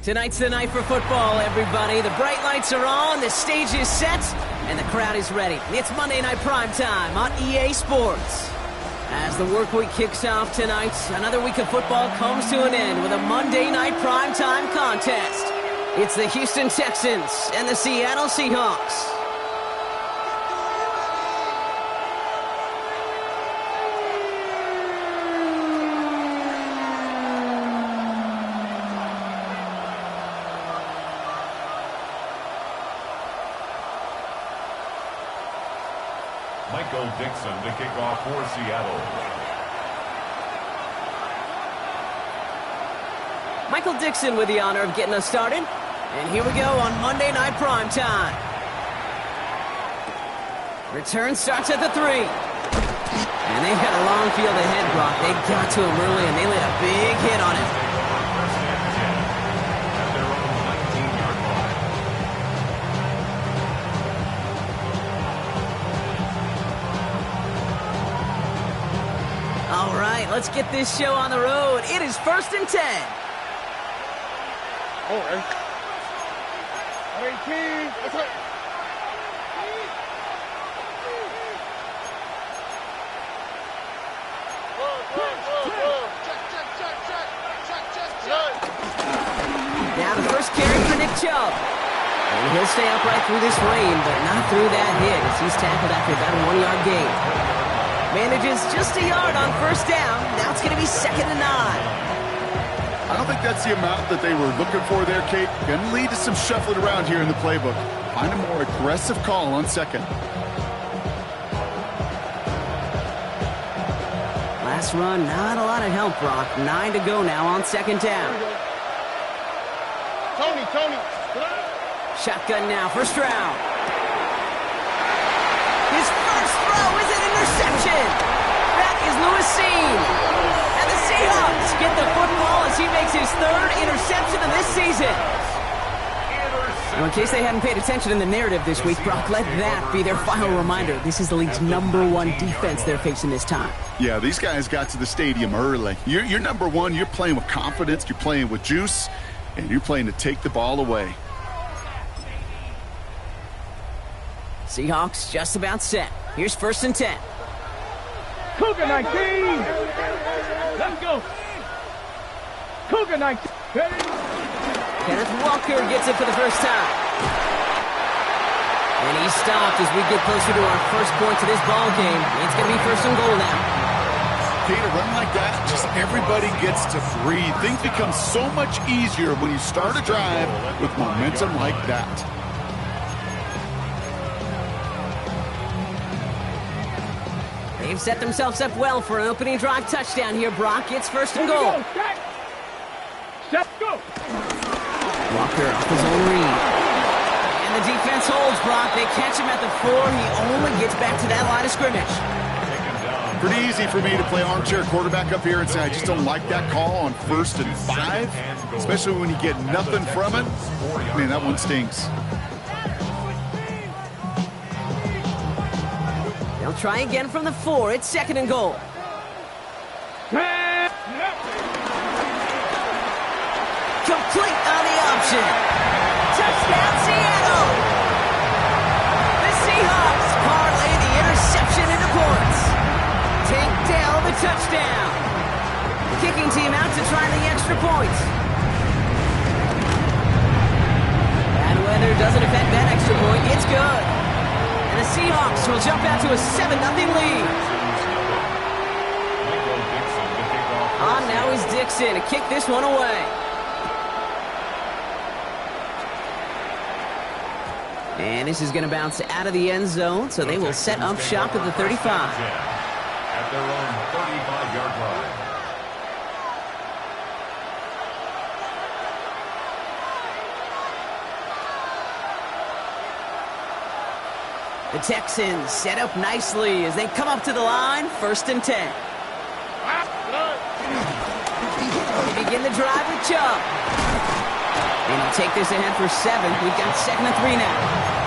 Tonight's the night for football, everybody. The bright lights are on, the stage is set, and the crowd is ready. It's Monday Night Primetime on EA Sports. As the work week kicks off tonight, another week of football comes to an end with a Monday Night Primetime contest. It's the Houston Texans and the Seattle Seahawks. Dixon to kick off for Seattle. Michael Dixon with the honor of getting us started. And here we go on Monday Night Primetime. Return starts at the 3. And they've got a long field ahead, Brock. They got to him early, and they laid a big hit on him. All right, let's get this show on the road. It is 1st and 10. Oh, 18. That's right. Now the first carry for Nick Chubb. And he'll stay upright through this rain, but not through that hit as he's tackled after about a 1-yard gain. Manages just a yard on first down. Now it's going to be 2nd and 9. I don't think that's the amount that they were looking for there, Kate. Going to lead to some shuffling around here in the playbook. Find a more aggressive call on 2nd. Last run, not a lot of help, Brock. 9 to go now on 2nd down. Tony. Shotgun now, first round. His first throw is an interception. That is Lewis Seen. And the Seahawks get the football as he makes his 3rd interception of this season. Now, in case they hadn't paid attention in the narrative this week, Brock, let that be their final reminder. This is the league's #1 defense they're facing this time. Yeah, these guys got to the stadium early. You're number 1. You're playing with confidence. You're playing with juice. And you're playing to take the ball away. Seahawks just about set. Here's 1st and 10. Cougar 19. Let's go. Cougar 19. Kenneth Walker gets it for the first time. And he's stopped as we get closer to our first points of this ball game. It's going to be 1st and goal now. Kate, a run like that, just everybody gets to breathe. Things become so much easier when you start a drive with momentum like that. They've set themselves up well for an opening drive touchdown here, Brock. It's 1st and goal. Let's go. Walker off his own read. And the defense holds, Brock. They catch him at the 4. He only gets back to that line of scrimmage. Pretty easy for me to play armchair quarterback up here and say I just don't like that call on 1st and 5, especially when you get nothing from it. Man, that one stings. They'll try again from the 4. It's 2nd and goal. Complete on the option. Touchdown, Seattle. The Seahawks parlay the interception into points. Take down the touchdown. The kicking team out to try the extra point. Bad weather doesn't affect that extra point. It's good. And the Seahawks will jump out to a 7-0 lead. On now is Dixon to kick this one away. And this is going to bounce out of the end zone, so they will set up shop at the 35. At their own 35-yard line. The Texans set up nicely as they come up to the line, 1st and 10. They begin the drive with Chubb. And he'll take this ahead for 7. We've got 2nd and 3 now.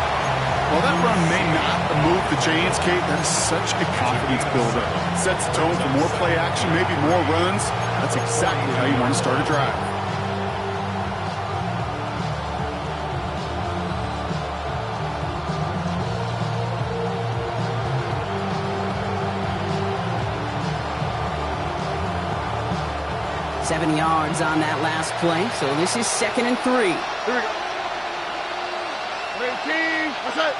While that run may not move the chains, Kate, that is such a confidence builder. Sets the tone for more play action, maybe more runs. That's exactly how you want to start a drive. Seven yards on that last play, so this is 2nd and 3. Here we go. 18. What's that?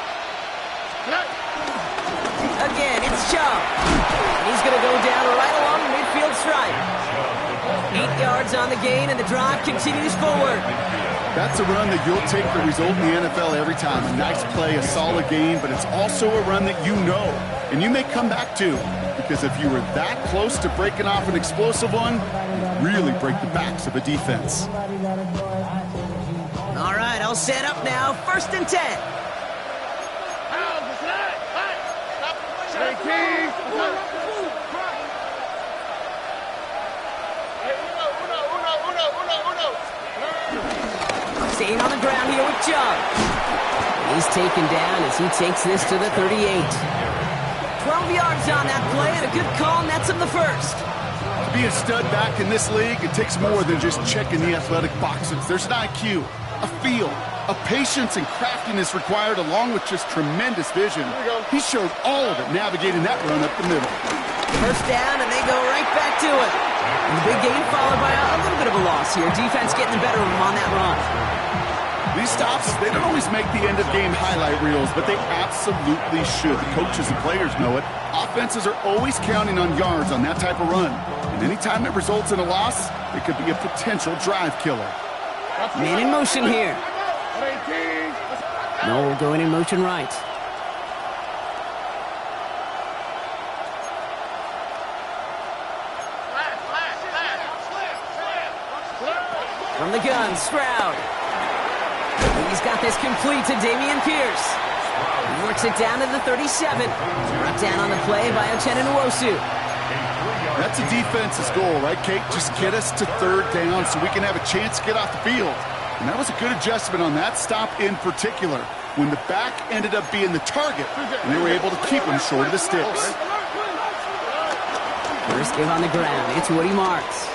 Again, it's Chubb. And he's going to go down right along the midfield stripe. 8 yards on the gain, and the drive continues forward. That's a run that you'll take the result in the NFL every time. A nice play, a solid gain, but it's also a run that you know, and you may come back to. Because if you were that close to breaking off an explosive one, you really break the backs of a defense. All right, I'll set up now. 1st and 10. 18. Staying on the ground here with Chubb. He's taken down as he takes this to the 38. 12 yards on that play, and a good call nets him the first. To be a stud back in this league, it takes more than just checking the athletic boxes. There's an IQ, a feel, a patience and craftiness required, along with just tremendous vision. He showed all of it navigating that run up the middle. First down, and they go right back to it. And the big gain followed by a little bit of a loss here. Defense getting the better of him on that run. These stops, they don't always make the end-of-game highlight reels, but they absolutely should. The coaches and players know it. Offenses are always counting on yards on that type of run. And anytime it results in a loss, it could be a potential drive killer. Man in motion here. Noel going in motion right. From the gun, Stroud. He's got this complete to Dameon Pierce. He works it down to the 37. Brought down on the play by Uchenna Nwosu. That's a defense's goal, right, Kate? Just get us to 3rd down so we can have a chance to get off the field. And that was a good adjustment on that stop in particular, when the back ended up being the target, and they were able to keep him short of the sticks. First give on the ground. It's Woody Marks.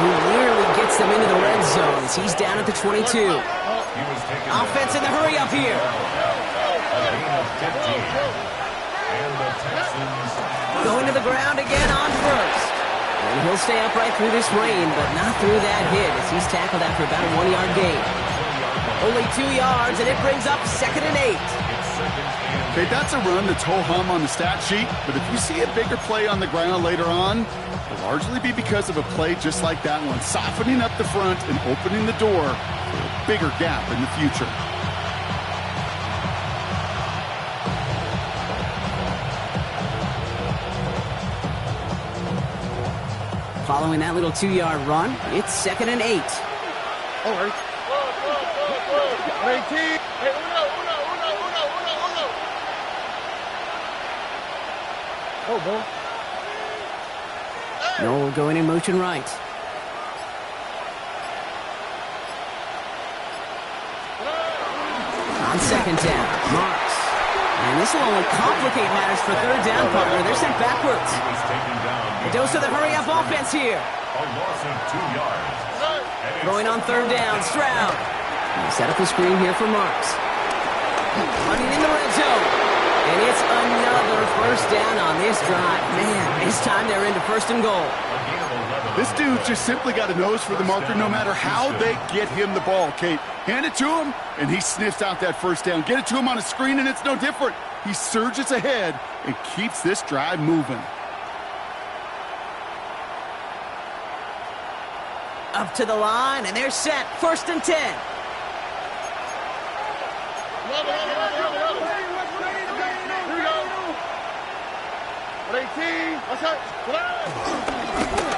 He nearly gets them into the red zone as he's down at the 22. Offense in the hurry up here. Going to the ground again on first. And he'll stay upright through this rain, but not through that hit as he's tackled after about a 1-yard gain. Only 2 yards, and it brings up 2nd and 8. Okay, that's a run that's ho-hum on the stat sheet, but if you see a bigger play on the ground later on, it'll largely be because of a play just like that one, softening up the front and opening the door for a bigger gap in the future. Following that little 2-yard run, it's 2nd and 8. All right. 18. Oh, boy. Noel going in motion right. On 2nd down, Marks. And this will only complicate matters for 3rd down, partner. They're sent backwards. A dose of the hurry-up offense here. A loss of 2 yards. Going on 3rd down, Stroud. Set up the screen here for Marks. Running in the red zone. And it's another first down on this drive. Man, this time they're into 1st and goal. This dude just simply got a nose for the marker no matter how they get him the ball, Kate. Hand it to him, and he sniffs out that first down. Get it to him on a screen, and it's no different. He surges ahead and keeps this drive moving. Up to the line, and they're set. 1st and 10.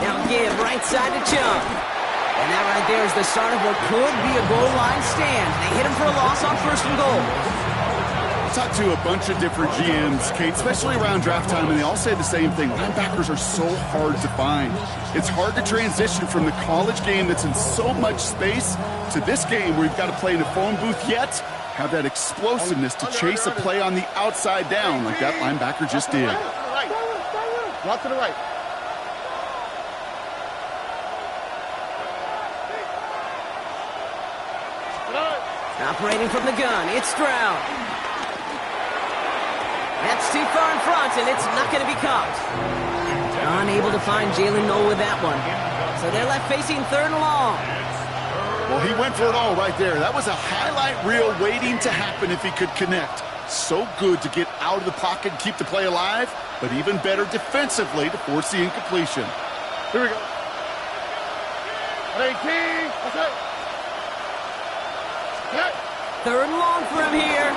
Now give right side to Chubb. And that right there is the start of what could be a goal line stand. They hit him for a loss on 1st and goal. I've talked to a bunch of different GMs, Kate, especially around draft time, and they all say the same thing. Linebackers are so hard to find. It's hard to transition from the college game that's in so much space to this game where you've got to play in a phone booth, yet have that explosiveness to chase a play on the outside down like that linebacker just did. Walk to the right. Operating from the gun, it's Stroud. That's too far in front, and it's not going to be caught. Unable to find Jalen Noel with that one. So they're left facing 3rd and long. Well, he went for it all right there. That was a highlight reel waiting to happen if he could connect. So good to get out of the pocket and keep the play alive, but even better defensively to force the incompletion. Here we go. 18. That's it. 3rd and long for him here.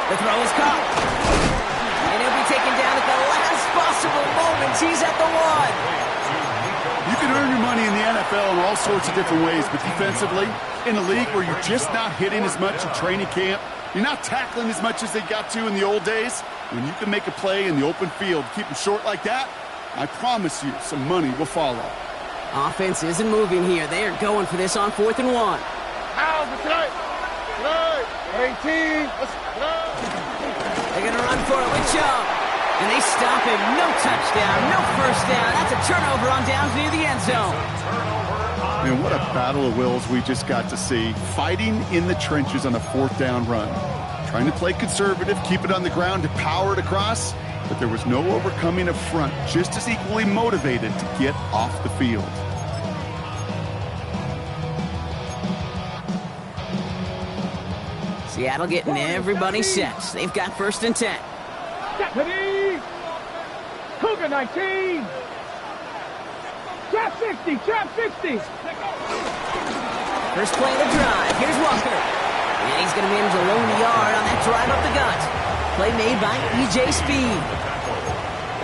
The throw is caught. And he'll be taken down at the last possible moment. He's at the 1. You can earn your money in the NFL in all sorts of different ways, but defensively, in a league where you're just not hitting as much in training camp, you're not tackling as much as they got to in the old days, when you can make a play in the open field, keep them short like that, I promise you some money will follow. Offense isn't moving here. They are going for this on 4th and 1. 18. They're going to run for it with Chubb. And they stop him. No touchdown, no first down. That's a turnover on downs near the end zone. Man, what a battle of wills we just got to see. Fighting in the trenches on a 4th down run. Trying to play conservative, keep it on the ground to power it across, but there was no overcoming up front. Just as equally motivated to get off the field. Seattle getting everybody set. They've got 1st and 10. Deputy! Cougar 19! Trap 60! Trap 60! First play of the drive. Here's Walker. And he's going to manage a lone yard on that drive up the gut. Play made by E.J. Speed.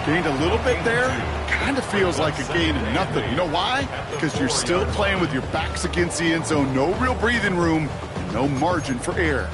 Gained a little bit there. Kind of feels like a gain of nothing. You know why? Because you're still playing with your backs against the end zone. No real breathing room. No margin for error.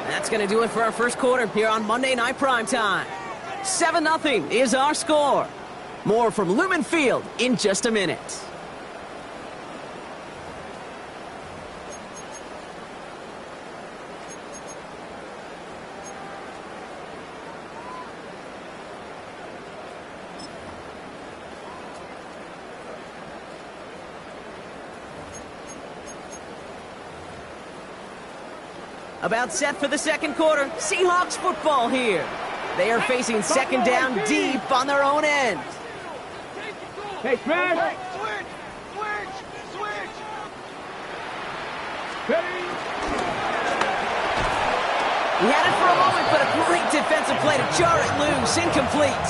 That's going to do it for our first quarter here on Monday Night Primetime. 7-0 is our score. More from Lumen Field in just a minute. About set for the second quarter. Seahawks football here. They are facing 2nd down deep on their own end. Hey, Fred! Switch! Ready? He had it for a moment, but a great defensive play to jar it loose. Incomplete.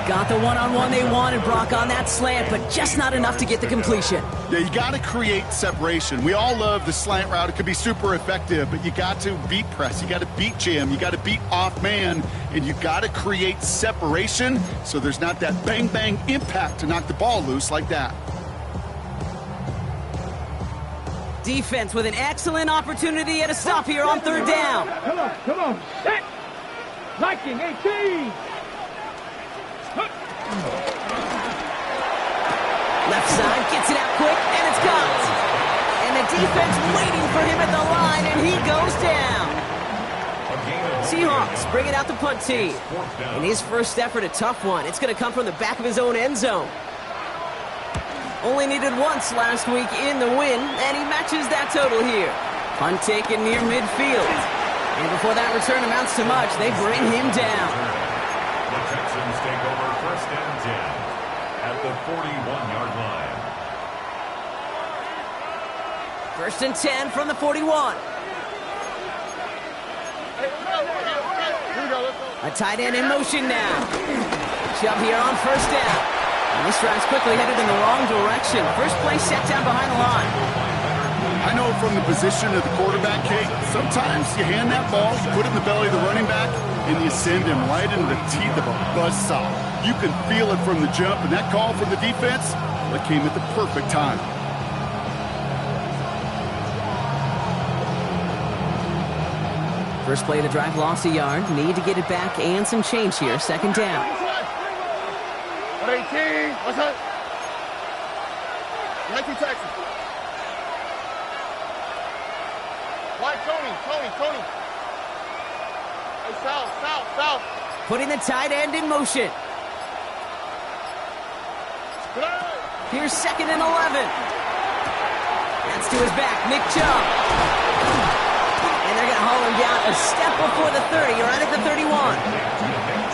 Got the one-on-one they wanted, Brock, on that slant, but just not enough to get the completion. Yeah, you got to create separation. We all love the slant route. It could be super effective, but you got to beat press. You got to beat jam. You got to beat off man, and you got to create separation so there's not that bang-bang impact to knock the ball loose like that. Defense with an excellent opportunity at a stop here on 3rd down. Come on. Set. Liking 18. Left side, gets it out quick, and it's got. And the defense waiting for him at the line, and he goes down. Seahawks bringing out the punt team. And his first effort, a tough one. It's going to come from the back of his own end zone. Only needed once last week in the win, and he matches that total here. Punt taken near midfield. And before that return amounts to much, they bring him down. The Texans take over 1st and 10 at the 41-yard line. 1st and 10 from the 41. A tight end in motion now. Chubb here on 1st down. And this drive's quickly headed in the wrong direction. First play set down behind the line. I know from the position of the quarterback, Kate, sometimes you hand that ball, you put it in the belly of the running back, and you send him right into the teeth of a buzzsaw. You can feel it from the jump, and that call from the defense, that came at the perfect time. First play of the drive lost a yard. Need to get it back and some change here. Second down. 18. What's that? 19 Texas. White, Tony. Hey, south. Putting the tight end in motion. Here's 2nd and 11. That's to his back, Nick Chubb. And they're going to haul him down a step before the 30, right at the 31.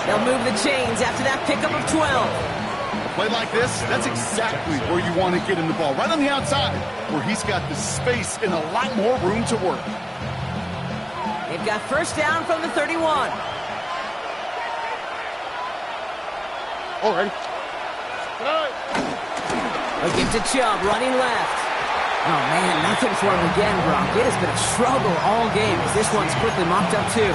They'll move the chains after that pickup of 12. A play like this, that's exactly where you want to get in the ball, right on the outside, where he's got the space and a lot more room to work. They've got first down from the 31. All right. A give to Chubb, running left. Oh, man, nothing for him again, Brock. It has been a struggle all game as this one's quickly mopped up, too.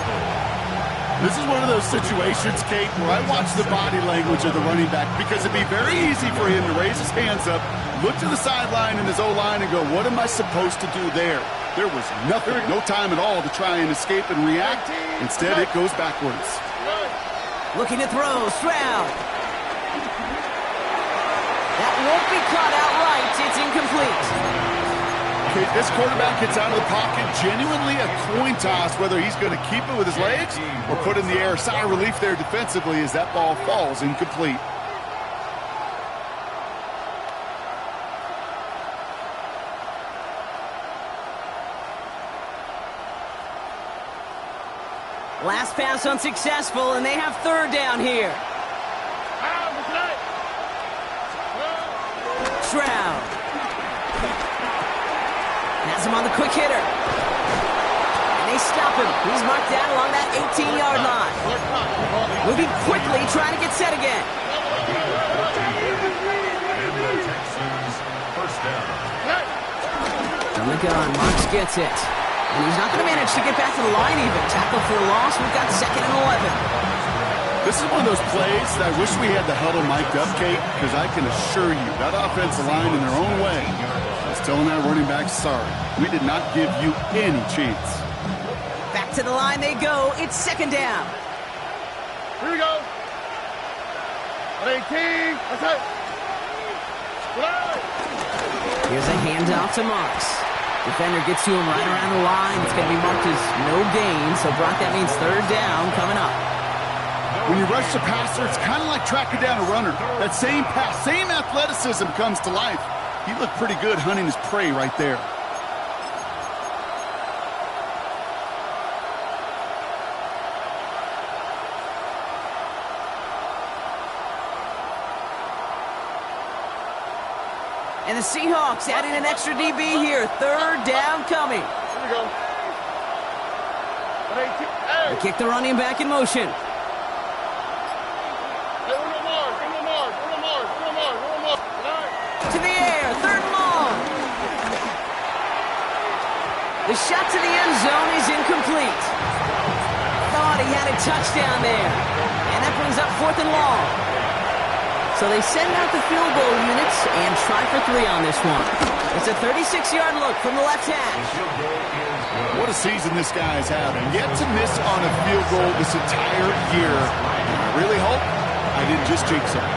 This is one of those situations, Kate, where I watch the body language of the running back because it'd be very easy for him to raise his hands up, look to the sideline in his O-line and go, what am I supposed to do there? There was nothing, no time at all to try and escape and react. Instead, it goes backwards. Looking to throw, Stroud. That won't be caught outright. It's incomplete. Okay, this quarterback gets out of the pocket, genuinely a coin toss, whether he's going to keep it with his legs or put in the air. Sigh of relief there defensively as that ball falls incomplete. Last pass unsuccessful, and they have third down here. Stroud. Has him on the quick hitter. And they stop him. He's marked down along that 18-yard line. Moving quickly, trying to get set again. First down. On the gun, Marks gets it. And he's not going to manage to get back to the line even. Tackle for a loss. We've got 2nd and 11. This is one of those plays that I wish we had the huddle mic'd up, Kate, because I can assure you that offensive line in their own way is telling that running back, sorry, we did not give you any chance. Back to the line they go. It's 2nd down. Here we go. 18. That's it. Here's a handoff to Marks. Defender gets to him right around the line. It's going to be marked as no gain. So, Brock, that means third down coming up. When you rush the passer, it's kind of like tracking down a runner. That same pass, same athleticism comes to life. He looked pretty good hunting his prey right there. And the Seahawks adding an extra DB here. Third down coming. Here we go. They kick the running back in motion. To the air, third and long. The shot to the end zone is incomplete. Thought he had a touchdown there. And that brings up 4th and long. So they send out the field goal units and try for 3 on this one. It's a 36-yard look from the left hash. What a season this guy's having. Yet to miss on a field goal this entire year. I really hope I didn't just jinx him.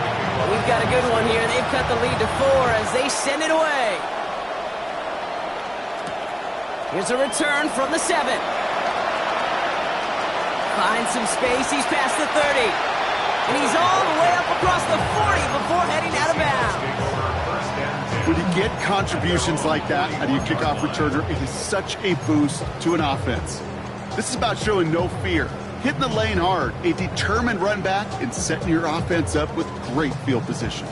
We've got a good one here. They've cut the lead to 4 as they send it away. Here's a return from the 7. Finds some space. He's past the 30. And he's all the way up across the 40 before heading out of bounds. When you get contributions like that out of your kickoff returner, it is such a boost to an offense. This is about showing no fear, hitting the lane hard, a determined run back, and setting your offense up with great field position.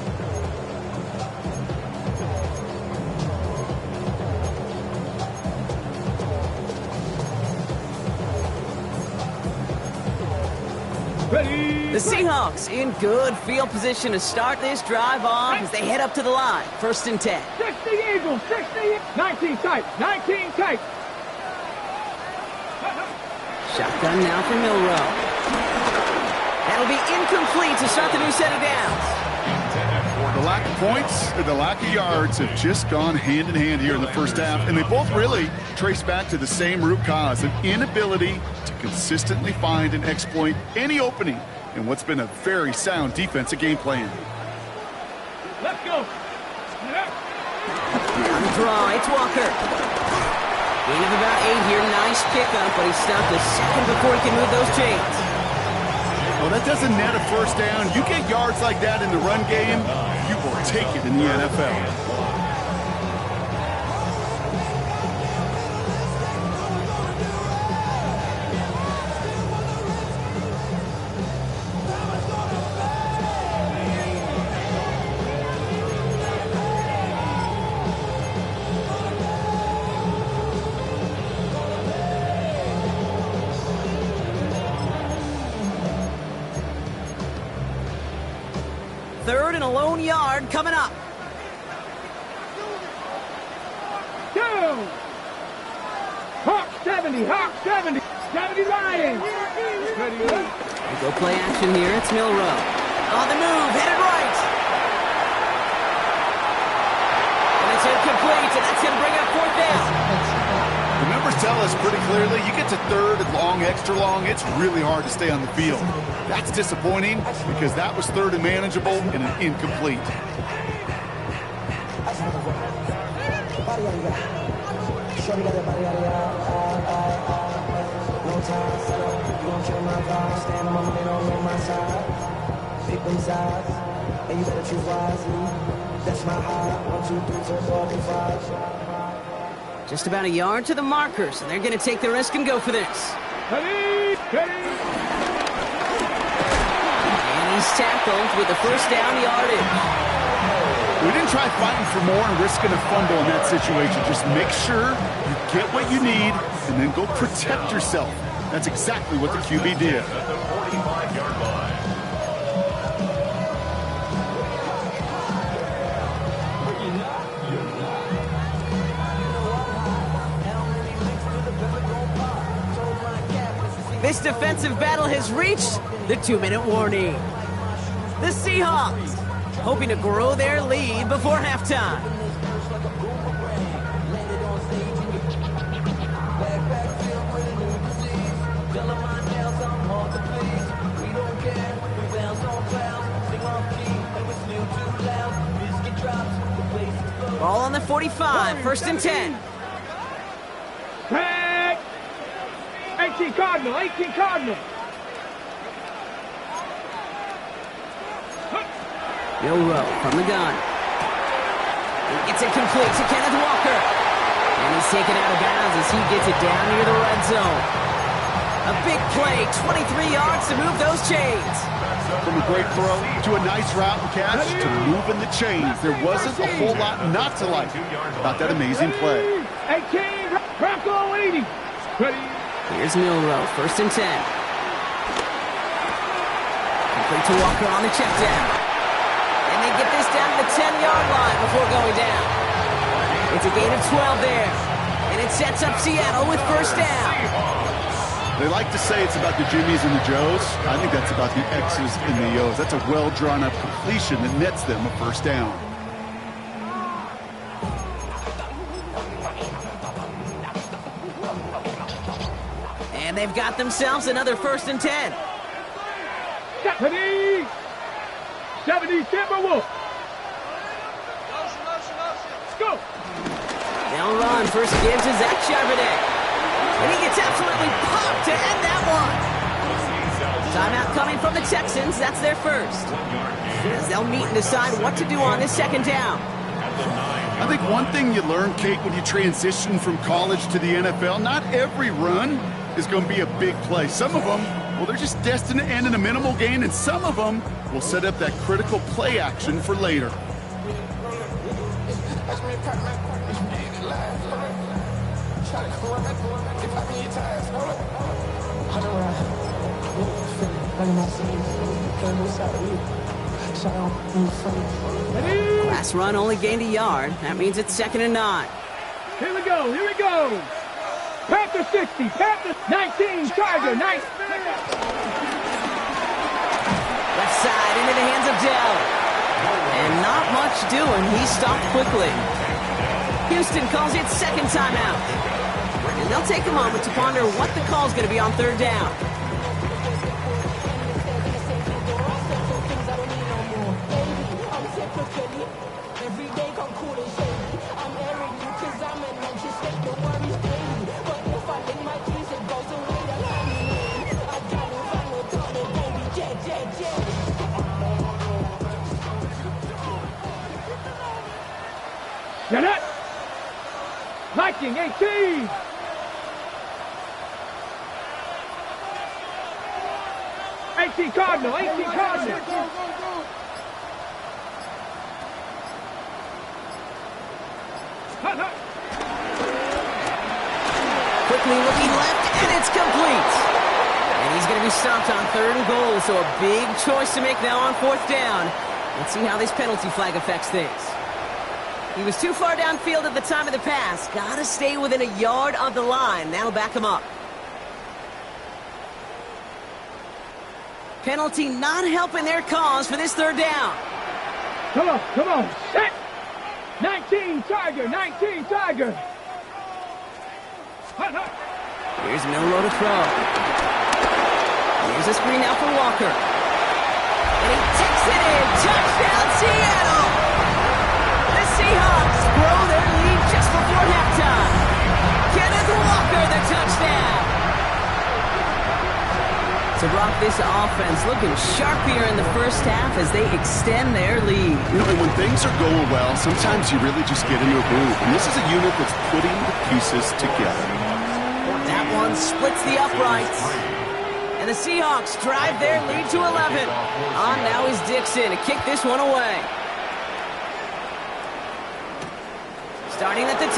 Ready. The Seahawks in good field position to start this drive off as they head up to the line. 1st and 10. 60 Eagles, 60. 19 tight, 19 tight. Shotgun now for Milrow. That'll be incomplete to start the new set of downs. The lack of points and the lack of yards have just gone hand in hand here in the first half, and they both really trace back to the same root cause, an inability to consistently find and exploit any opening in what's been a very sound defensive game plan. Let's go. On the draw, it's Walker. Gain of about 8 here, nice pickup, but he stopped a second before he can move those chains. Well, that doesn't net a first down. You get yards like that in the run game, you will take it in the NFL. Third and a lone yard coming up. 2. Hawk 70, Hawk 70. 70 Lions. Ready. We go play action here. It's Milrow. On the move, headed right. And it's incomplete, and that's going to bring up 4th down. The numbers tell us pretty clearly, you get to 3rd and long, extra long, it's really hard to stay on the field. That's disappointing because that was 3rd and manageable and an incomplete. Just about a yard to the markers, and they're going to take the risk and go for this. Ready. Ready. And he's tackled with the first down yardage. We didn't try fighting for more and risking a fumble in that situation. Just make sure you get what you need and then go protect yourself. That's exactly what the QB did. At the 45-yard line. This defensive battle has reached the 2-minute warning. The Seahawks hoping to grow their lead before halftime. Ball on the 45, 1st and 10. Tag. 18 Cardinal, 18 Cardinal. Milrow from the gun. It's incomplete to Kenneth Walker. And he's taken out of bounds as he gets it down near the red zone. A big play, 23 yards to move those chains. From a great throw to a nice route and catch to moving the chains. There wasn't a whole lot not to like about that amazing play. 18, Bronco 80. Ready. Here's Milrow, 1st and 10. Complete to Walker on the check down. And they get this down to the 10-yard line before going down. It's a gain of 12 there. And it sets up Seattle with 1st down. They like to say it's about the Jimmies and the Joes. I think that's about the X's and the O's. That's a well-drawn-up completion that nets them a 1st down. And they've got themselves another 1st and 10. 70. 70 Timberwolves. Let's go. They'll run. First give to Zach Charbonnet. And he gets absolutely popped to end that one. Timeout coming from the Texans. That's their first. As they'll meet and decide what to do on this 2nd down. I think one thing you learn, Kate, when you transition from college to the NFL, not every run is going to be a big play. Some of them, well, they're just destined to end in a minimal gain, and some of them will set up that critical play action for later. Last run only gained a yard. That means it's 2nd and 9. Here we go, here we go. Panther 60, Panther 19, Charger 9. Left side into the hands of Dell. And not much doing. He stopped quickly. Houston calls it 2nd timeout. And they'll take a moment to ponder what the call's going to be on 3rd down. Janet! Viking 18! Cardinal, 18 Cardinal! Quickly looking left, and it's complete. And he's going to be stopped on 3rd and goal, so a big choice to make now on 4th down. Let's see how this penalty flag affects things. He was too far downfield at the time of the pass. Got to stay within a yard of the line. That'll back him up. Penalty not helping their cause for this 3rd down. Come on, set! 19 Tiger, 19 Tiger! Here's Milroe to throw. Here's a screen now for Walker. And he takes it in. Touchdown, Seattle! The Seahawks grow their lead just before halftime. Kenneth Walker, the touchdown! To rock this offense, looking sharp here in the first half as they extend their lead. You know, and when things are going well, sometimes you really just get into a groove. And this is a unit that's putting the pieces together. That one splits the uprights. And the Seahawks drive their lead to 11. On now is Dixon to kick this one away. Starting at the 10.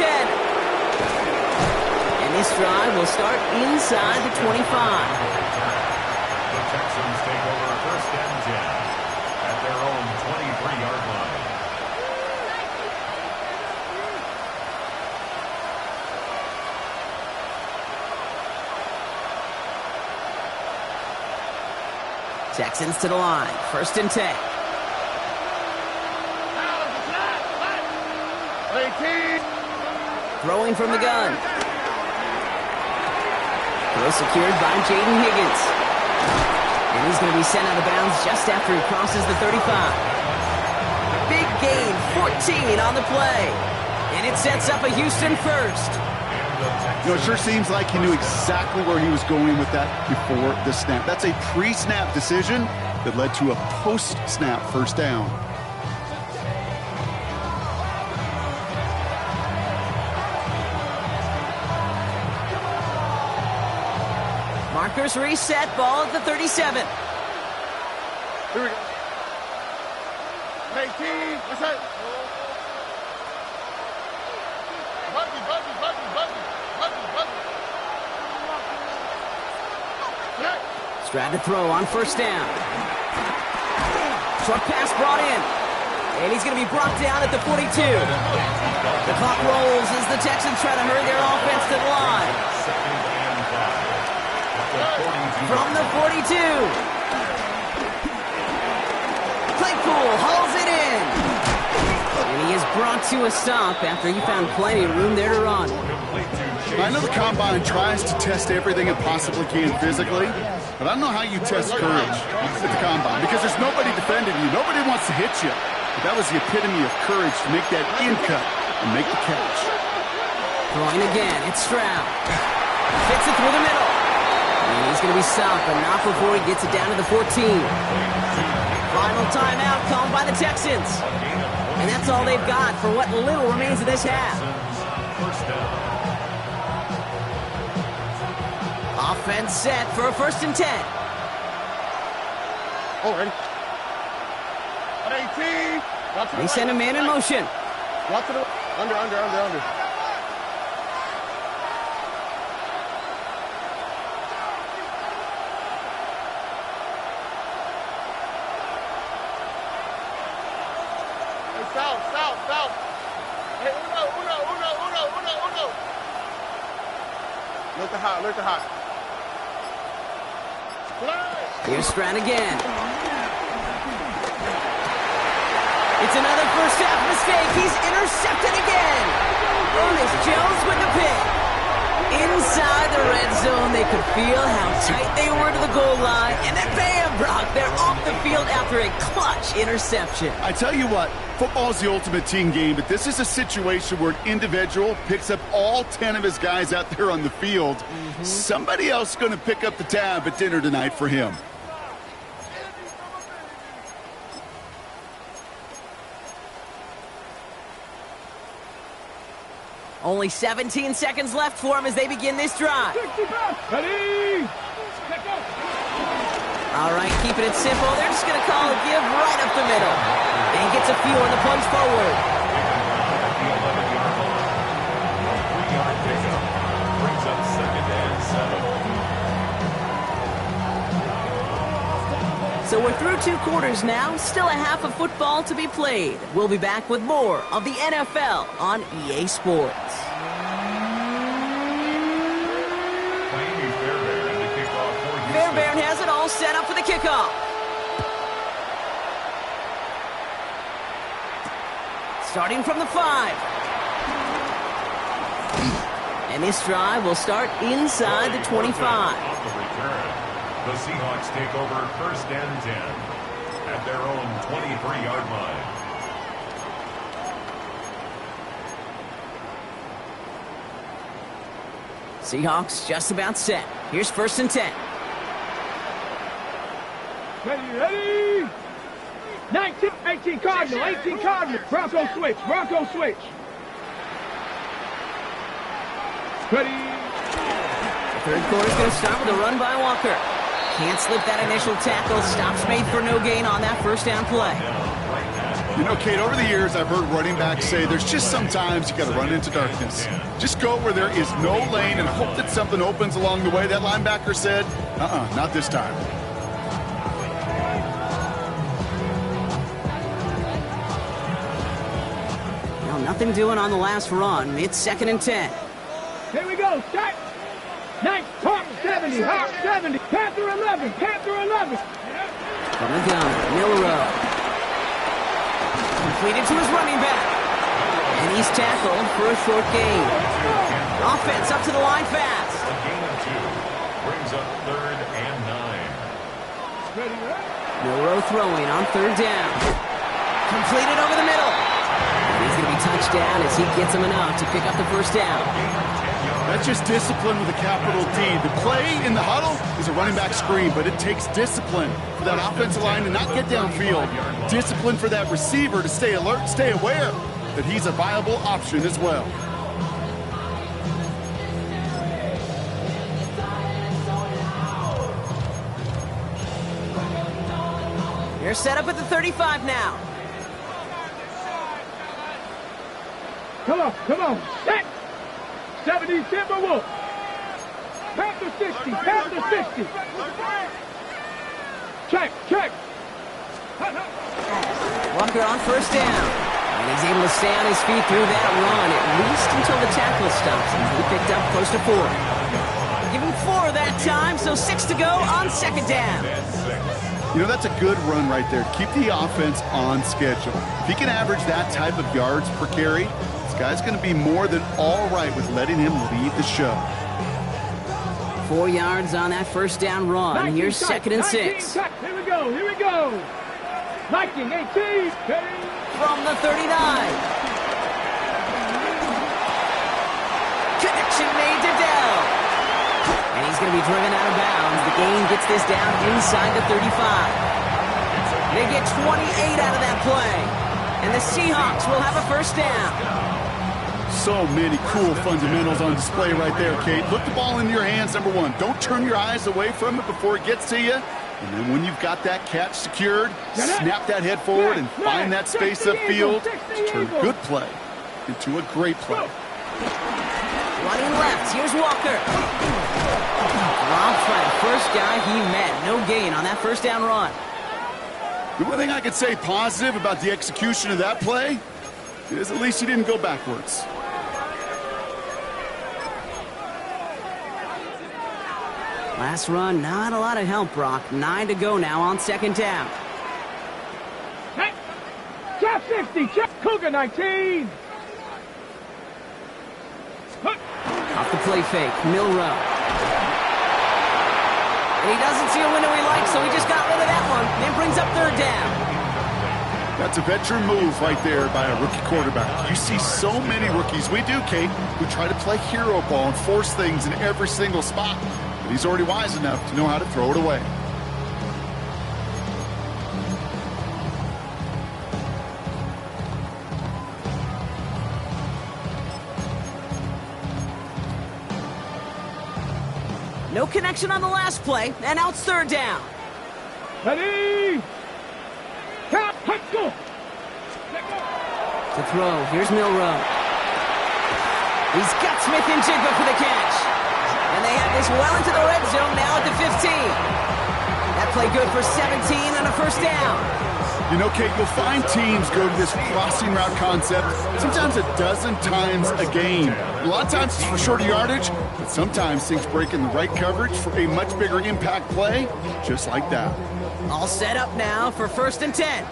And this drive will start inside the 25. Texans take over 1st and 10 at their own 23-yard line. Texans to the line. 1st and 10. 18. Throwing from the gun. Throw secured by Jaden Higgins. And he's going to be sent out of bounds just after he crosses the 35. Big gain, 14 on the play. And it sets up a Houston first. You know, it sure seems like he knew exactly where he was going with that before the snap. That's a pre-snap decision that led to a post-snap 1st down. Markers reset, ball at the 37. Here we go. 18. That's it. Buggy. Stroud to throw on 1st down. Short pass brought in. And he's going to be brought down at the 42. The clock rolls as the Texans try to hurry their offense to the line. From the 42. Claypool hauls it in. And he is brought to a stop after he found plenty of room there to run. I know the Combine tries to test everything it possibly can physically, but I don't know how you test courage at the Combine because there's nobody defending you. Nobody wants to hit you. But that was the epitome of courage to make that in cut and make the catch. Throwing again, it's Stroud. Fits it through the middle. And he's going to be stopped, but not before he gets it down to the 14. Final timeout called by the Texans. And that's all they've got for what little remains of this half. Offense set for a 1st and 10. Ready. 18. They send a man in motion. Watch it. Under. South. Hey, uno. Look at hot. Here's Stroud again. It's another first half mistake. He's intercepted again. Ernest Jones with the pick. Inside the red zone, they could feel how tight they were to the goal line. And then bam, Brock, they're off the field after a clutch interception. I tell you what, football's the ultimate team game, but this is a situation where an individual picks up all 10 of his guys out there on the field. Somebody else is going to pick up the tab at dinner tonight for him. Only 17 seconds left for him as they begin this drive. Ready? All right, keeping it simple. They're just going to call a give right up the middle. And he gets a few on the punch forward. Brings up 2nd and 7. So we're through 2 quarters now. Still a half of football to be played. We'll be back with more of the NFL on EA Sports. Fairbairn has it all set up for the kickoff. Starting from the 5. And this drive will start inside the 25. The Seahawks take over 1st and 10 at their own 23-yard line. Seahawks just about set. Here's 1st and 10. Ready? 19, 18 Cardinal. Bronco switch. Ready? The 3rd quarter's going to start with a run by Walker. Can't slip that initial tackle. Stops made for no gain on that 1st down play. You know, Kate, over the years, I've heard running backs say there's just sometimes you got to run into darkness. Just go where there is no lane and hope that something opens along the way. That linebacker said, not this time. Well, nothing doing on the last run. It's 2nd and 10. Here we go. Start. 9, Hawk 70. Panther 11. From the gun, Milrow. Completed to his running back. And he's tackled for a short gain. Offense up to the line fast. A gain of 2 brings up 3rd and 9. Milrow throwing on 3rd down. Completed over the middle. He's going to be touchdown as he gets him enough to pick up the 1st down. That's just discipline with a capital D. The play in the huddle is a running back screen, but it takes discipline for that offensive line to not get downfield. Discipline for that receiver to stay alert, stay aware that he's a viable option as well. They're set up at the 35 now. Come on. Set. 70 Timberwolves. Panther 60. Check. Walker on 1st down. And he's able to stay on his feet through that run, at least until the tackle stops him. He picked up close to 4. Give him 4 that time, so 6 to go on 2nd down. You know, that's a good run right there. Keep the offense on schedule. If he can average that type of yards per carry, this guy's going to be more than all right with letting him lead the show. 4 yards on that 1st down run. Here's 2nd and 6. Here we go. 19, 18. From the 39. Connection made to Dell. And he's going to be driven out of bounds. The gain gets this down inside the 35. They get 28 out of that play. And the Seahawks will have a 1st down. So many cool fundamentals on display right there, Kate. Put the ball in your hands, number 1. Don't turn your eyes away from it before it gets to you. And then when you've got that catch secured, snap that head forward and find that space upfield to turn a good play into a great play. Running left, here's Walker. Dropped by the first guy he met. No gain on that 1st down run. The one thing I could say positive about the execution of that play is at least he didn't go backwards. Last run, not a lot of help, Brock. 9 to go now on second down. Hey, check 60, check Cougar 19. Off the play fake, Milrow. And he doesn't see a window he likes, so he just got rid of that one. Then brings up third down. That's a veteran move right there by a rookie quarterback. You see so many rookies, we do, Kate, who try to play hero ball and force things in every single spot. But he's already wise enough to know how to throw it away. No connection on the last play, and now it's third down. Ready? Cap, let's go. To throw, here's Milrow. He's got Smith and Jigba for the catch. And they have this well into the red zone now at the 15. That play good for 17 and a first down. You know, Kate, you'll find teams go to this crossing route concept sometimes a dozen times a game. A lot of times it's for shorter yardage, but sometimes things break in the right coverage for a much bigger impact play, just like that. All set up now for first and 10.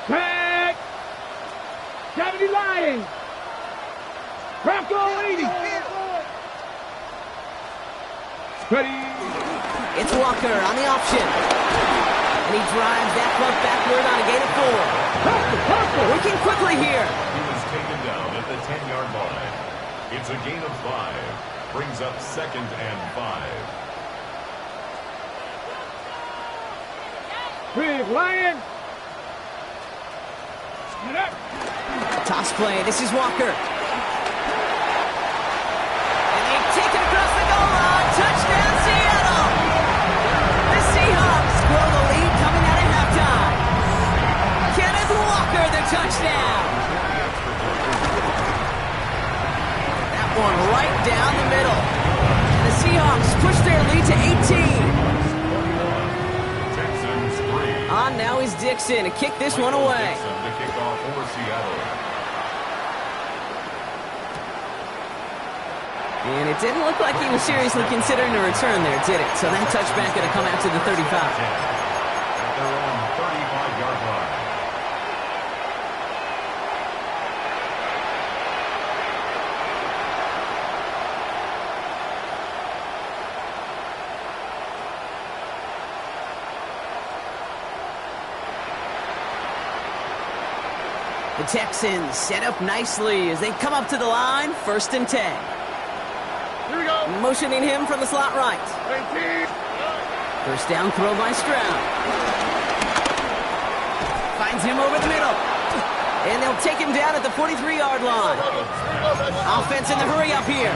Back. 70 Lions. Bronco 80. Ready. It's Walker on the option. And he drives that punt backward on a gain of 4. Working quickly here. He was taken down at the 10-yard line. It's a gain of 5. Brings up second and 5. Big Lion. Toss play. This is Walker. And they take it across the goal line. Touchdown, Seattle. The Seahawks grow the lead coming out of halftime. Kenneth Walker, the touchdown. That one right down the middle. And the Seahawks push their lead to 18. On now is Dixon to kick this one away. The kickoff for Seattle. And it didn't look like he was seriously considering a return there, did it? So that touchback going to come out to the 35. At their own 35-yard line. The Texans set up nicely as they come up to the line, first and 10. Here we go. Motioning him from the slot right. 18. First down throw by Stroud. Finds him over the middle. And they'll take him down at the 43-yard line. Offense in the hurry up here.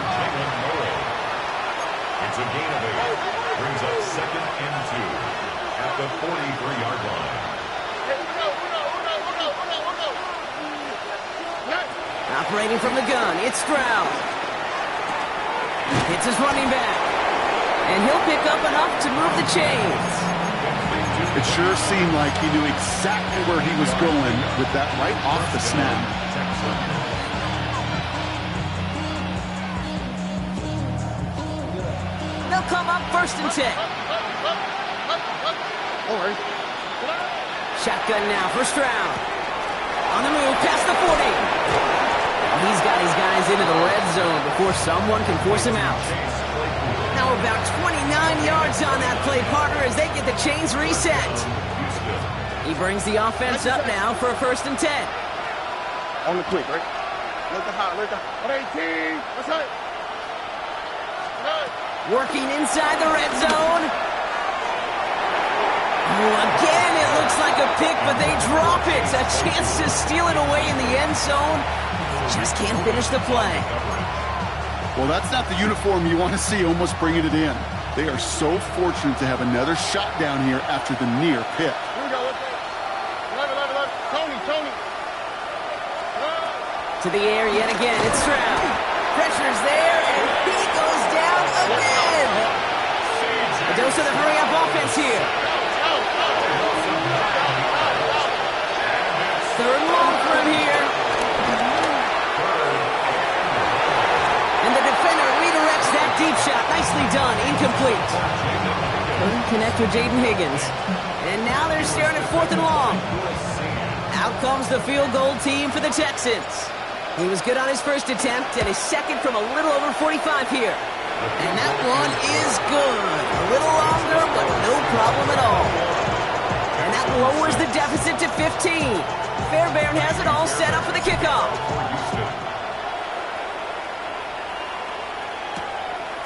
It's a gain of 8. Brings up second and 2 at the 43-yard line. Operating from the gun, it's Stroud. Hits his running back. And he'll pick up enough to move the chains. It sure seemed like he knew exactly where he was going with that right off the snap. They'll come up first and 10. Shotgun now for Stroud. On the move, past the 40. He's got his guys into the red zone before someone can force him out. Now about 29 yards on that play, partner, as they get the chains reset. He brings the offense up now for a first and 10. On the quick, right? Let the hot, let the 18. That's right. Working inside the red zone. Oh, again, it looks like a pick, but they drop it. A chance to steal it away in the end zone. Just can't finish the play. Well, that's not the uniform you want to see almost bringing it in. They are so fortunate to have another shot down here after the near pick. Here we go. Let. Tony. To the air yet again. It's Stroud. Pressure's there, and he goes down again. A dose of the hurry-up offense here. Jaden Higgins. And now they're staring at 4th and long. Out comes the field goal team for the Texans. He was good on his first attempt, and his second from a little over 45 here. And that one is good. A little longer, but no problem at all. And that lowers the deficit to 15. Fairbairn has it all set up for the kickoff.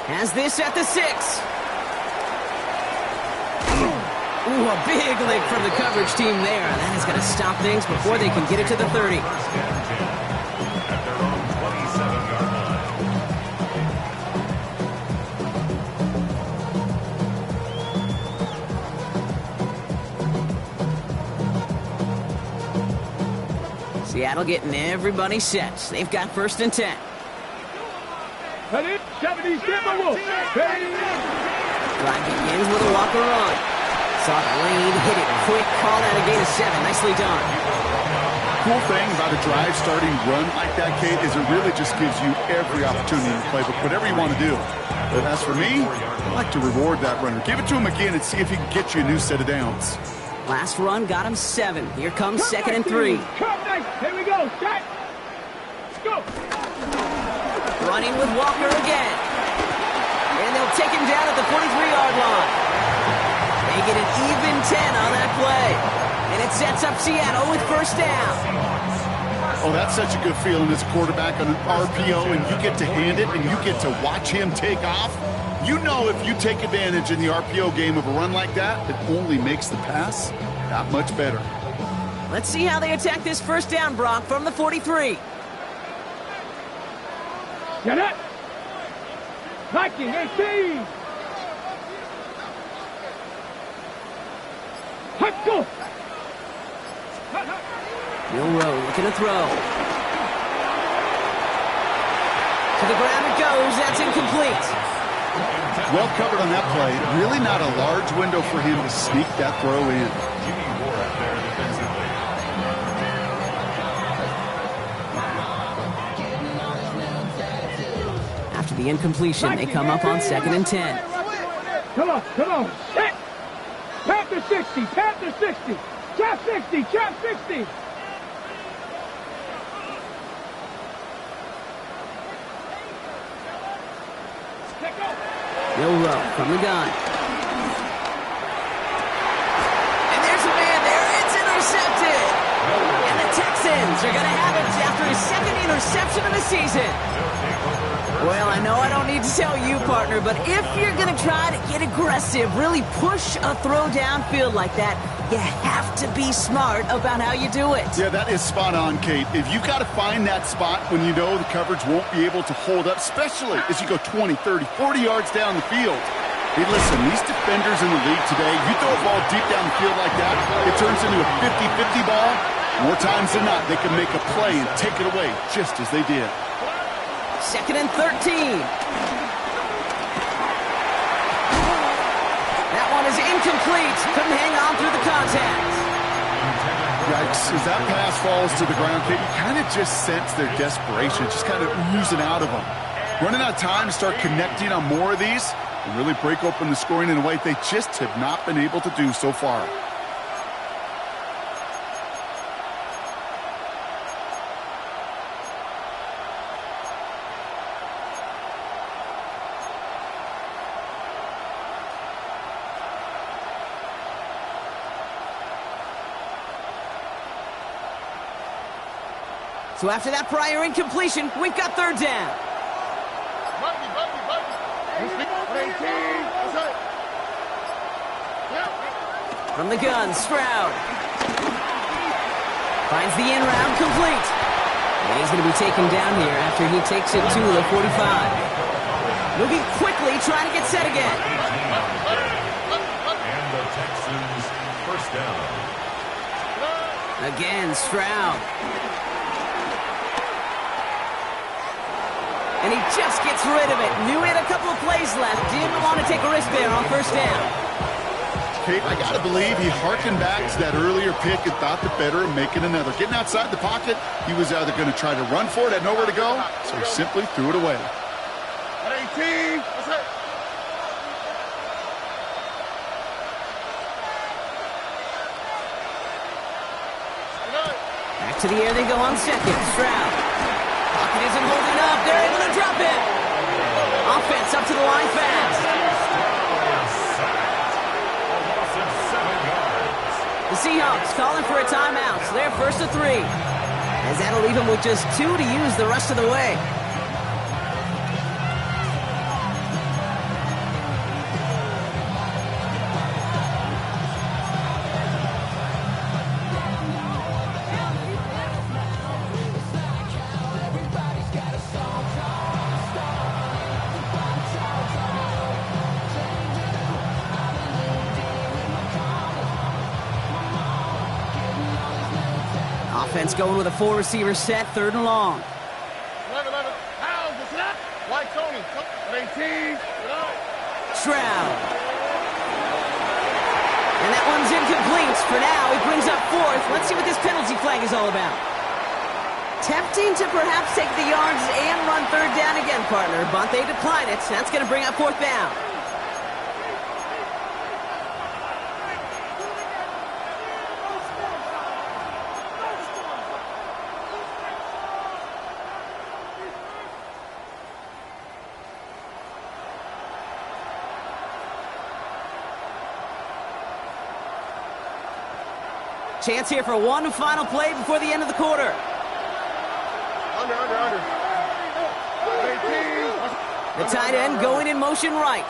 Has this at the 6. Ooh, a big lick from the coverage team there. That is going to stop things before they can get it to the 30. At their own 27-yard line. Seattle getting everybody set. They've got 1st and 10. Ready? 70, Denver Wolf. Ready? Drive begins with a walker run. Saw the lane, hit it quick, called out a gain of 7. Nicely done. Cool thing about a drive starting run like that, Kate, is it really just gives you every opportunity in the playbook, whatever you want to do. But as for me, I like to reward that runner. Give it to him again and see if he can get you a new set of downs. Last run got him 7. Here comes 2nd and 3. Here we go. Set. Let's go. Running with Walker again. And they'll take him down at the 43-yard line. They get an even 10 on that play. And it sets up Seattle with 1st down. Oh, that's such a good feeling as a quarterback on an RPO, and you get to hand it, and you get to watch him take off. You know if you take advantage in the RPO game of a run like that, it only makes the pass that much better. Let's see how they attack this 1st down, Brock, from the 43. Get it. Viking 18. Let's go. Bill Rowe looking to throw. To the ground it goes. That's incomplete. Well covered on that play. Really not a large window for him to sneak that throw in. After the incompletion, they come up on 2nd and 10. Come on. Set. Panther 60. Panther 60. Chap 60. Chap 60. Bill Rowe from the gun. And there's a man there. It's intercepted. And the Texans are going to have it after his 2nd interception of the season. Well, I know I don't need to tell you, partner, but if you're going to try to get aggressive, really push a throw downfield like that, you have to be smart about how you do it. Yeah, that is spot on, Kate. If you've got to find that spot when you know the coverage won't be able to hold up, especially as you go 20, 30, 40 yards down the field. Hey, listen, these defenders in the league today, you throw a ball deep down the field like that, it turns into a 50-50 ball. More times than not, they can make a play and take it away just as they did. 2nd and 13. That one is incomplete. Couldn't hang on through the contact. Yikes. As that pass falls to the ground, Kate, you kind of just sense their desperation, just kind of oozing out of them. Running out of time to start connecting on more of these and really break open the scoring in a way they just have not been able to do so far. So after that prior incompletion, we've got 3rd down. From the gun, Stroud. Finds the in route complete. And he's going to be taken down here after he takes it to the 45. Moving quickly, trying to get set again. And the Texans 1st down. Again, Stroud. And he just gets rid of it. Knew he had a couple of plays left. Didn't want to take a risk there on 1st down. Kate, I got to believe he harkened back to that earlier pick and thought the better of making another. Getting outside the pocket, he was either going to try to run for it, had nowhere to go, so he simply threw it away. 18. To the air they go on second. Stroud. Pocket isn't holding up. They're able to drop it. Offense up to the line fast. The Seahawks calling for a timeout. So they're first to 3. As that'll leave them with just 2 to use the rest of the way. Offense going with a 4-receiver set, 3rd and long. 11. How's the snap? White Tony. 18. Stroud. And that one's incomplete. For now, he brings up 4th. Let's see what this penalty flag is all about. Tempting to perhaps take the yards and run 3rd down again, partner, but they decline it. That's going to bring up 4th down. Chance here for one final play before the end of the quarter. Under. 18. The tight end going in motion right.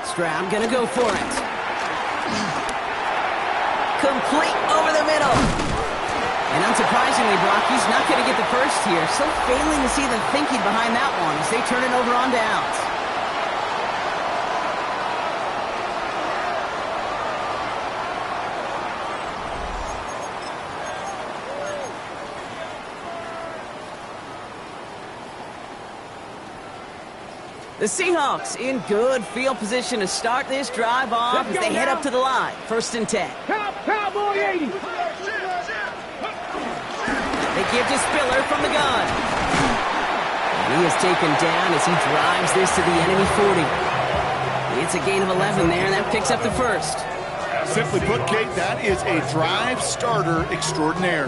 Stroud gonna go for it. Complete over the middle. And unsurprisingly, Brock, he's not going to get the first here. So failing to see the thinking behind that one as they turn it over on downs. The Seahawks in good field position to start this drive off as they head up to the line. 1st and 10. Cowboy 80. They give to Spiller from the gun. And he is taken down as he drives this to the enemy 40. It's a gain of 11 there, and that picks up the 1st. Simply put, Kate, that is a drive starter extraordinaire.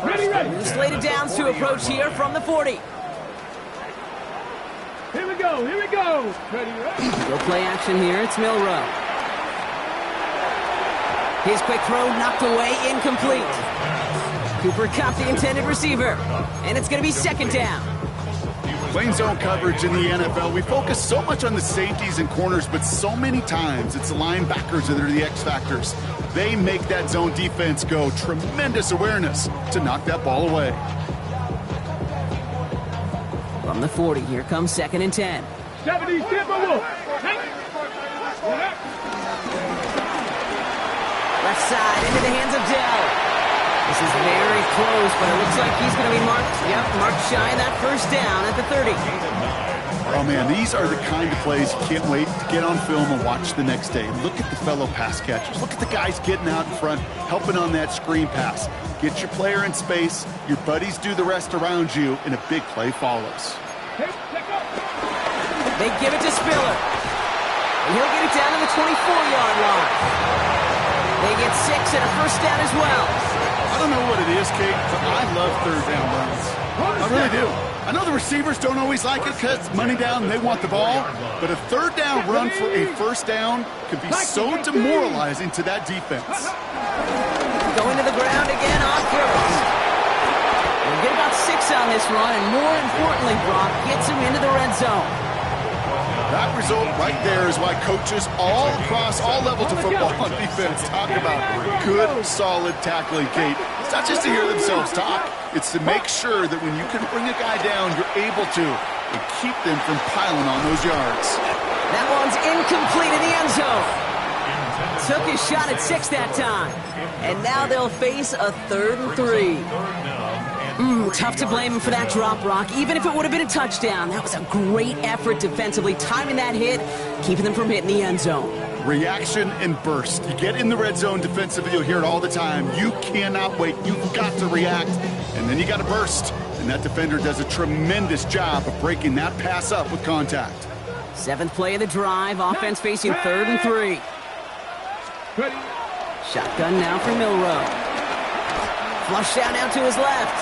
Ready. The slated downs to approach here from the 40. Here we go. Ready. Go play action here. It's Milrow. His quick throw knocked away, incomplete. Cooper Kupp, the intended receiver. And it's going to be 2nd down. Playing zone coverage in the NFL, we focus so much on the safeties and corners, but so many times it's the linebackers that are the X factors. They make that zone defense go. Tremendous awareness to knock that ball away. From the 40, here comes 2nd and 10. 70 Timberwolf. Left side into the hands of Dell. This is very close, but it looks like he's going to be marked. Yep, marked shy that 1st down at the 30. Oh, man, these are the kind of plays you can't wait to get on film and watch the next day. Look at the fellow pass catchers. Look at the guys getting out in front, helping on that screen pass. Get your player in space, your buddies do the rest around you, and a big play follows. They give it to Spiller. And he'll get it down to the 24-yard line. They get 6 and a 1st down as well. I don't know what it is, Kate, but I love 3rd down runs. I really do. I know the receivers don't always like it because it's money down and they want the ball, but a 3rd down run for a 1st down can be so demoralizing to that defense. Going to the ground again on 1st. We'll get about 6 on this run, and more importantly, Brock gets him into the red zone. That result right there is why coaches all across all levels of football on defense talk about good, solid tackling, Kate. It's not just to hear themselves talk. It's to make sure that when you can bring a guy down, you're able to and keep them from piling on those yards. That one's incomplete in the end zone. Took his shot at 6 that time. And now they'll face a 3rd and 3. Tough to blame him for that drop, Rock. Even if it would have been a touchdown, that was a great effort defensively, timing that hit, keeping them from hitting the end zone. Reaction and burst. You get in the red zone defensively, you'll hear it all the time. You cannot wait. You've got to react, and then you got to burst. And that defender does a tremendous job of breaking that pass up with contact. 7th play of the drive. Offense facing 3rd and 3. Ready. Shotgun now for Milrow. Flush down out to his left.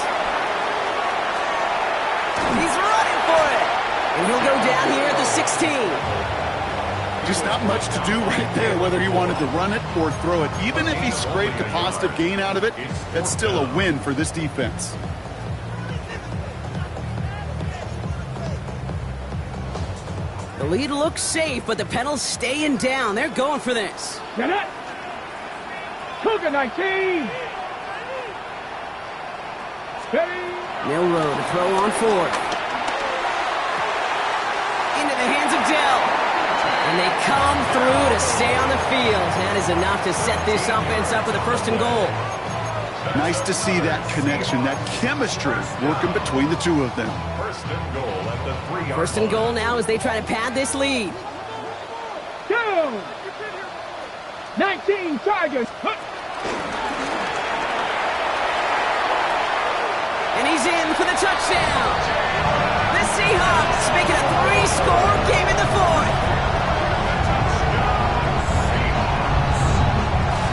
He's running for it. And he'll go down here at the 16. Just not much to do right there, whether he wanted to run it or throw it. Even if he scraped a positive gain out of it, that's still a win for this defense. The lead looks safe, but the Penals staying down. They're going for this. Get it. Cougar 19. Ready. Milrow to throw on 4th. Into the hands of Dell. And they come through to stay on the field. That is enough to set this offense up with a 1st and goal. Nice to see that connection, that chemistry working between the two of them. 1st and goal at the 3-yard 1st and goal now as they try to pad this lead. 19 Tigers. And he's in for the touchdown. The Seahawks making a 3-score game in the 4th.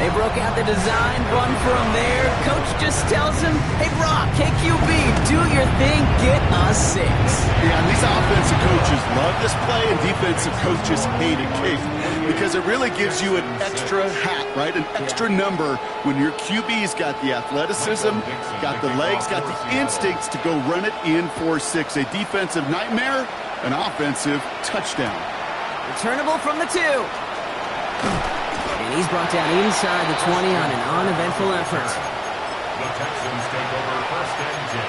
They broke out the design run from there. Coach just tells him, hey, Brock, KQB, do your thing, get us 6. Yeah, and these offensive coaches love this play, and defensive coaches hate it, Kate, because it really gives you an extra hat, right? An extra number when your QB's got the athleticism, got the legs, got the instincts to go run it in for 6. A defensive nightmare, an offensive touchdown. Returnable from the 2. And he's brought down inside the 20 on an uneventful effort. The Texans take over 1st and 10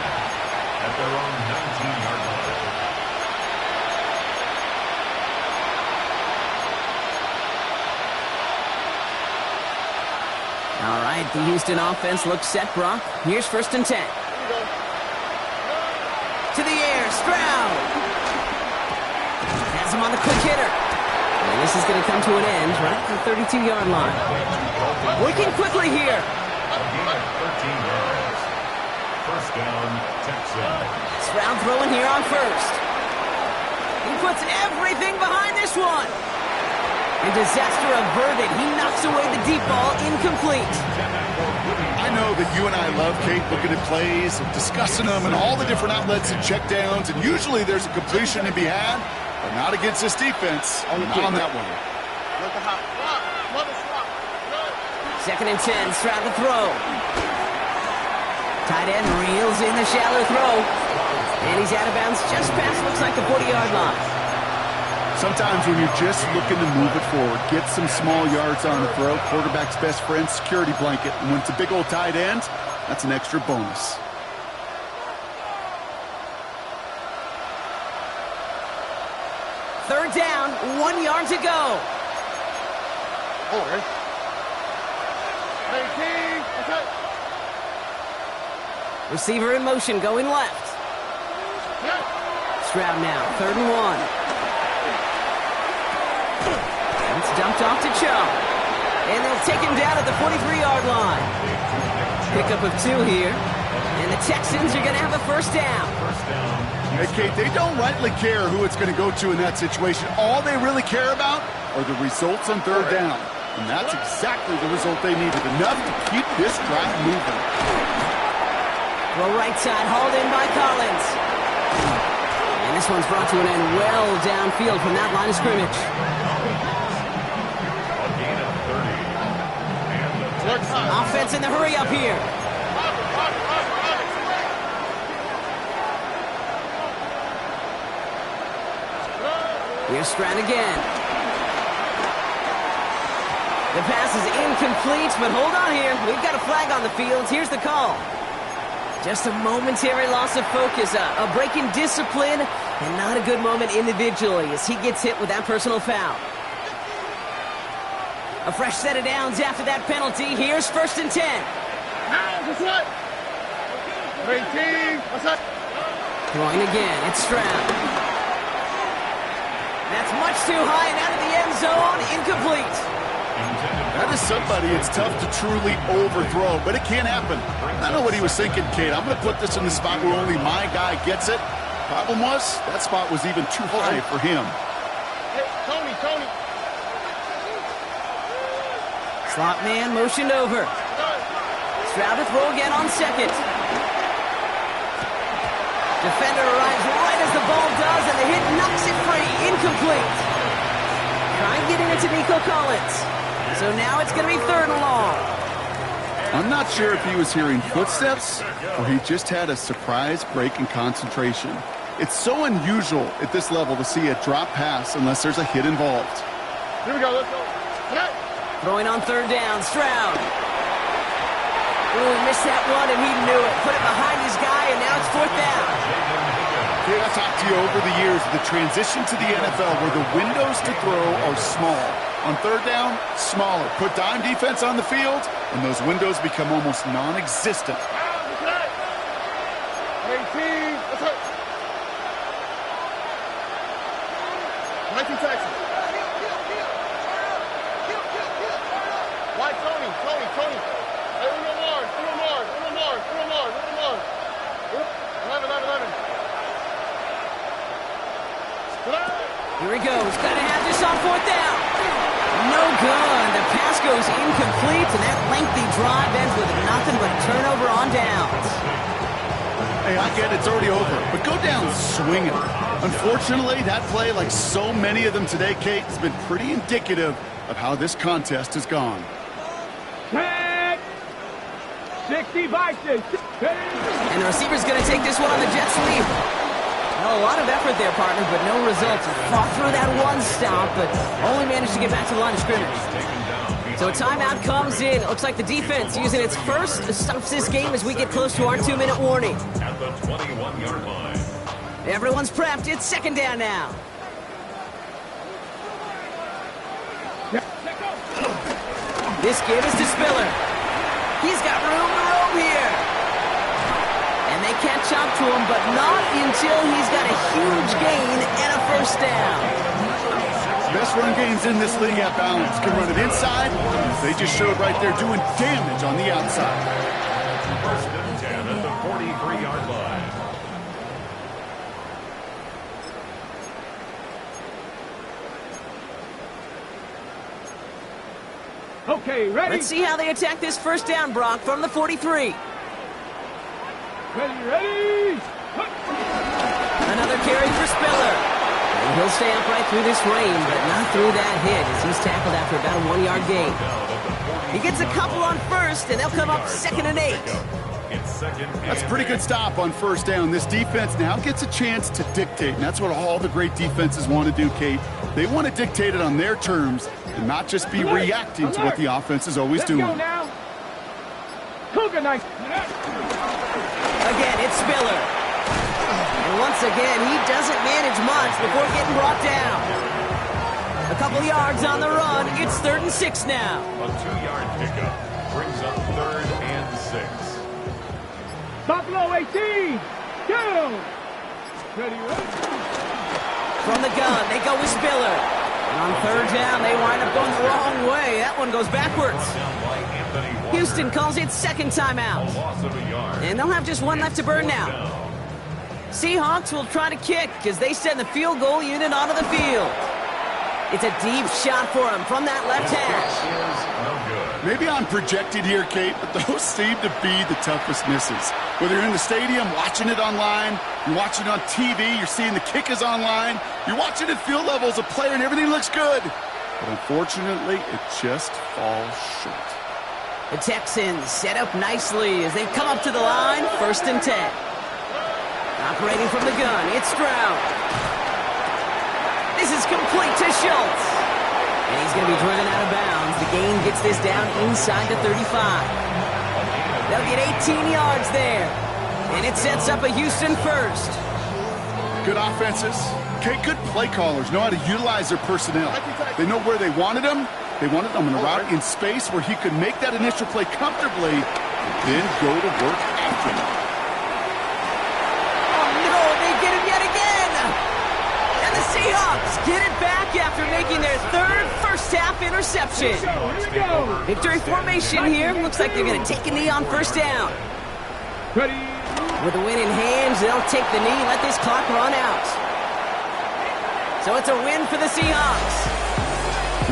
at their own 19-yard line. All right, the Houston offense looks set, Brock. Here's 1st and 10. To the air, Stroud. Has him on the quick hitter. And this is going to come to an end right at the 32-yard line. Working quickly here. Again at 13 yards. 1st down, Texans. Stroud throwing here on 1st. He puts everything behind this one. And disaster averted. He knocks away the deep ball, incomplete. I know that you and I love, Kate, looking at plays and discussing them and all the different outlets and checkdowns, and usually there's a completion to be had, but not against this defense. Not on that one. 2nd and 10, Stroud to throw. Tight end reels in the shallow throw. And he's out of bounds just past, looks like the 40-yard line. Sometimes when you're just looking to move it forward, get some small yards on the throw, quarterback's best friend, security blanket. And when it's a big old tight end, that's an extra bonus. Third down, 1 yard to go. Receiver in motion, going left. Stroud now, 3rd and 1. It's dumped off to Chubb. And they'll take him down at the 43-yard line. Pickup of 2 here. And the Texans are going to have a 1st down. Hey, Kate, they don't rightly care who it's going to go to in that situation. All they really care about are the results on 3rd down. And that's exactly the result they needed. Enough to keep this drive moving. Throw right side, hauled in by Collins. And this one's brought to an end well downfield from that line of scrimmage. Offense in the hurry up here. Here's Stroud again. The pass is incomplete, but hold on here. We've got a flag on the field. Here's the call. Just a momentary loss of focus, a break in discipline, and not a good moment individually as he gets hit with that personal foul. A fresh set of downs after that penalty. Here's 1st and 10. Throwing again. It's Stroud. That's much too high and out of the end zone. Incomplete. That is somebody it's tough to truly overthrow, but it can happen. I know what he was thinking, Kate. I'm going to put this in the spot where only my guy gets it. Problem was, that spot was even too high for him. Tony. Slot man motioned over. Stroud to throw again on second. Defender arrives right as the ball does, and the hit knocks it free. Incomplete. Trying getting it to Nico Collins. So now it's going to be 3rd and long. I'm not sure if he was hearing footsteps or he just had a surprise break in concentration. It's so unusual at this level to see a drop pass unless there's a hit involved. Here we go. Let's go. Connect. Throwing on 3rd down, Stroud. Ooh, he missed that one, and he knew it. Put it behind his guy, and now it's 4th down. Kate, I've talked to you over the years, the transition to the NFL where the windows to throw are small. On 3rd down, smaller. Put dime defense on the field, and those windows become almost non-existent. 18. Let's hurt. 19 Texas. White Tony. Hey, Uno Mars. 11. Here he goes. Got to have this on 4th down. No good. The pass goes incomplete, and that lengthy drive ends with nothing but a turnover on downs. Hey, I get it's already over, but go down swinging. Unfortunately, that play, like so many of them today, Kate, has been pretty indicative of how this contest has gone. 60 Vikings. And the receiver's going to take this one on the jet sweep. Well, a lot of effort there, partner, but no results. Fought through that one stop, but only managed to get back to the line of scrimmage. So a timeout comes in. It looks like the defense using its first stops this game as we get close to our 2-minute warning. At the 21-yard line. Everyone's prepped. It's 2nd down now. This give is to Spiller. He's got room to roam here. And they catch up to him, but not until he's got a huge gain and a 1st down. Best run games in this league at balance. Can run it inside. They just showed right there doing damage on the outside. 1st and 10 at the 43-yard line. Okay, ready? Let's see how they attack this 1st down, Brock, from the 43. Ready? Another carry for Spiller. And he'll stay upright through this rain, but not through that hit as he's tackled after about a 1-yard gain. He gets a couple on 1st, and they'll come up 2nd and 8. That's a pretty good stop on 1st down. This defense now gets a chance to dictate, and that's what all the great defenses want to do, Kate. They want to dictate it on their terms and not just be reacting to what the offense is always doing. Let's go now. Cougar nice. Again, it's Spiller. And once again, he doesn't manage much before getting brought down. A couple yards on the run. It's 3rd and 6 now. A 2-yard pickup brings up 3rd and 6. Buffalo 18. Go. Ready? From the gun, they go with Spiller. And on 3rd down, they wind up going the wrong way. That one goes backwards. Houston calls it 2nd timeout. And they'll have just one left to burn now. Seahawks will try to kick as they send the field goal unit onto the field. It's a deep shot for him from that left hash. Maybe I'm projected here, Kate, but those seem to be the toughest misses. Whether you're in the stadium, watching it online, you're watching it on TV, you're seeing the kick is online, you're watching at field level as a player and everything looks good. But unfortunately, it just falls short. The Texans set up nicely as they come up to the line, 1st and 10. Operating from the gun, it's Stroud. This is complete to Schultz. And he's going to be driven out of bounds. The gain gets this down inside the 35. They'll get 18 yards there. And it sets up a Houston 1st. Good offenses. Okay, good play callers know how to utilize their personnel. They know where they wanted them. They wanted them in a route in space where he could make that initial play comfortably and then go to work after him. Oh, no, they get him yet again. And the Seahawks get it back after making their 3rd first-half interception. Here we go. Victory formation here. Looks like they're going to take a knee on 1st down. Ready? With the win in hand, they'll take the knee, let this clock run out. So it's a win for the Seahawks.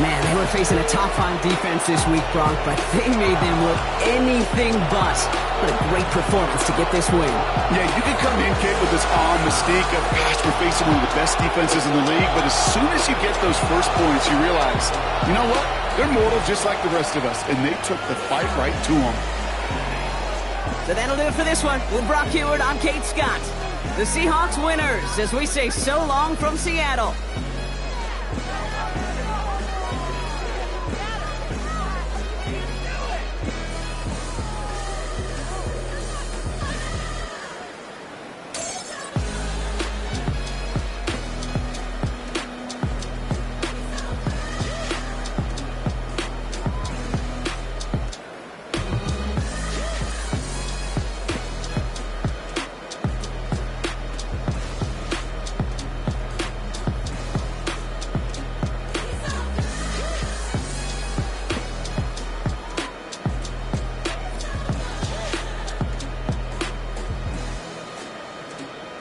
Man, they were facing a top-5 defense this week, Bronk, but they made them look anything but. What a great performance to get this win. Yeah, you can come in, kid, with this awe and mystique of, gosh, we're facing one of the best defenses in the league, but as soon as you get those first points, you realize, you know what? They're mortal just like the rest of us, and they took the fight right to them. So that'll do it for this one. With Brock Heward, I'm Kate Scott. The Seahawks winners, as we say so long from Seattle.